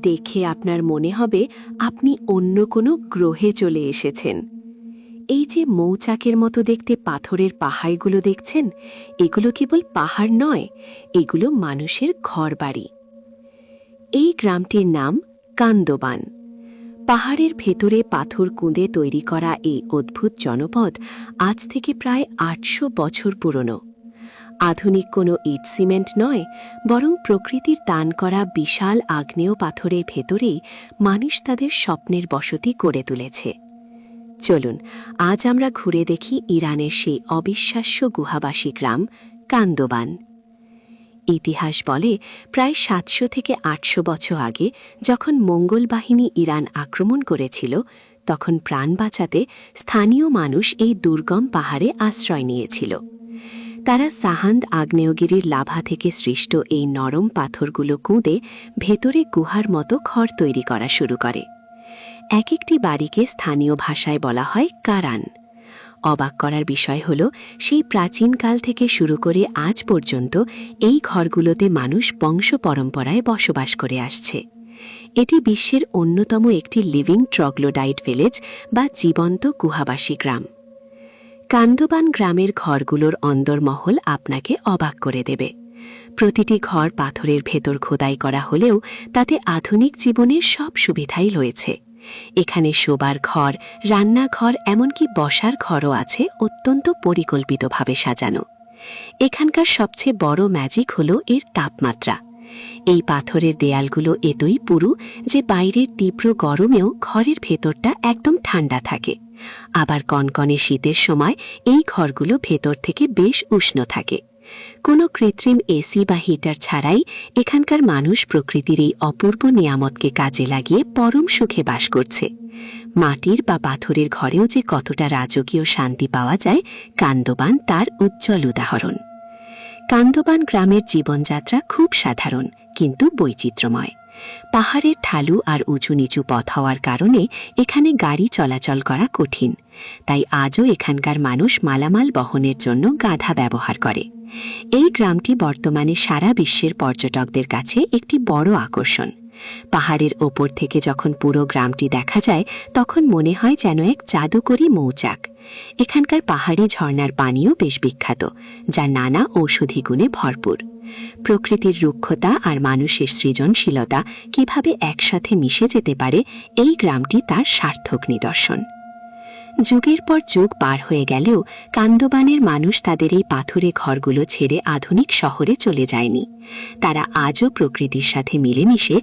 দেখে আপনার মনে হবে আপনি অন্য কোনো গ্রহে চলে এসেছেন। এই যে মৌচাকের মতো দেখতে পাথরের পাহাড়গুলো দেখছেন, এগুলো কেবল পাহাড় নয়, এগুলো মানুষের ঘরবাড়ি। এই গ্রামটির নাম কান্দবান। পাহাড়ের ভেতরে পাথর কুঁদে তৈরি করা এই অদ্ভুত জনপদ আজ থেকে প্রায় ৮০০ বছর পুরনো। আধুনিক কোনো ইট সিমেন্ট নয়, বরং প্রকৃতির দান করা বিশাল আগ্নেয় পাথরের ভেতরেই মানুষ তাদের স্বপ্নের বসতি গড়ে তুলেছে। চলুন আজ আমরা ঘুরে দেখি ইরানের সেই অবিশ্বাস্য গুহাবাসী গ্রাম কান্দবান। ইতিহাস বলে প্রায় ৭০০ থেকে ৮০০ বছর আগে যখন মঙ্গল বাহিনী ইরান আক্রমণ করেছিল, তখন প্রাণ বাঁচাতে স্থানীয় মানুষ এই দুর্গম পাহাড়ে আশ্রয় নিয়েছিল। তারা সাহান্দ আগ্নেয়গিরির লাভা থেকে সৃষ্ট এই নরম পাথরগুলো কুঁদে ভেতরে গুহার মতো ঘর তৈরি করা শুরু করে। এক একটি বাড়িকে স্থানীয় ভাষায় বলা হয় কারান। অবাক করার বিষয় হল, সেই প্রাচীনকাল থেকে শুরু করে আজ পর্যন্ত এই ঘরগুলোতে মানুষ বংশ পরম্পরায় বসবাস করে আসছে। এটি বিশ্বের অন্যতম একটি লিভিং ট্রগ্লোডাইট ভিলেজ বা জীবন্ত গুহাবাসী গ্রাম। কান্দবান গ্রামের ঘরগুলোর অন্দরমহল আপনাকে অবাক করে দেবে। প্রতিটি ঘর পাথরের ভেতর খোদাই করা হলেও তাতে আধুনিক জীবনের সব সুবিধাই রয়েছে। এখানে শোবার ঘর, রান্নাঘর, এমনকি বসার ঘরও আছে অত্যন্ত পরিকল্পিতভাবে সাজানো। এখানকার সবচেয়ে বড় ম্যাজিক হল এর তাপমাত্রা। এই পাথরের দেয়ালগুলো এতই পুরু যে বাইরের তীব্র গরমেও ঘরের ভেতরটা একদম ঠান্ডা থাকে। আবার কনকনে শীতের সময় এই ঘরগুলো ভেতর থেকে বেশ উষ্ণ থাকে। কোনো কৃত্রিম এসি বা হিটার ছাড়াই এখানকার মানুষ প্রকৃতির এই অপূর্ব নিয়ামতকে কাজে লাগিয়ে পরম সুখে বাস করছে। মাটির বা পাথরের ঘরেও যে কতটা রাজকীয় শান্তি পাওয়া যায়, কান্দবান তার উজ্জ্বল উদাহরণ। কান্দবান গ্রামের জীবনযাত্রা খুব সাধারণ কিন্তু বৈচিত্র্যময়। পাহাড়ের ঢালু আর উঁচু নিচু পথ হওয়ার কারণে এখানে গাড়ি চলাচল করা কঠিন। তাই আজও এখানকার মানুষ মালামাল বহনের জন্য গাধা ব্যবহার করে। এই গ্রামটি বর্তমানে সারা বিশ্বের পর্যটকদের কাছে একটি বড় আকর্ষণ। পাহাড়ের ওপর থেকে যখন পুরো গ্রামটি দেখা যায়, তখন মনে হয় যেন এক জাদুকরী মৌচাক। এখানকার পাহাড়ি ঝর্ণার পানিও বেশ বিখ্যাত, যা নানা ঔষধি গুণে ভরপুর। প্রকৃতির রুক্ষতা আর মানুষের সৃজনশীলতা কিভাবে একসাথে মিশে যেতে পারে, এই গ্রামটি তার সার্থক নিদর্শন। যুগের পর যুগ পার হয়ে গেলেও কান্দবানের মানুষ তাদের এই পাথুরে ঘরগুলো ছেড়ে আধুনিক শহরে চলে যায়নি। তারা আজও প্রকৃতির সাথে মিলেমিশে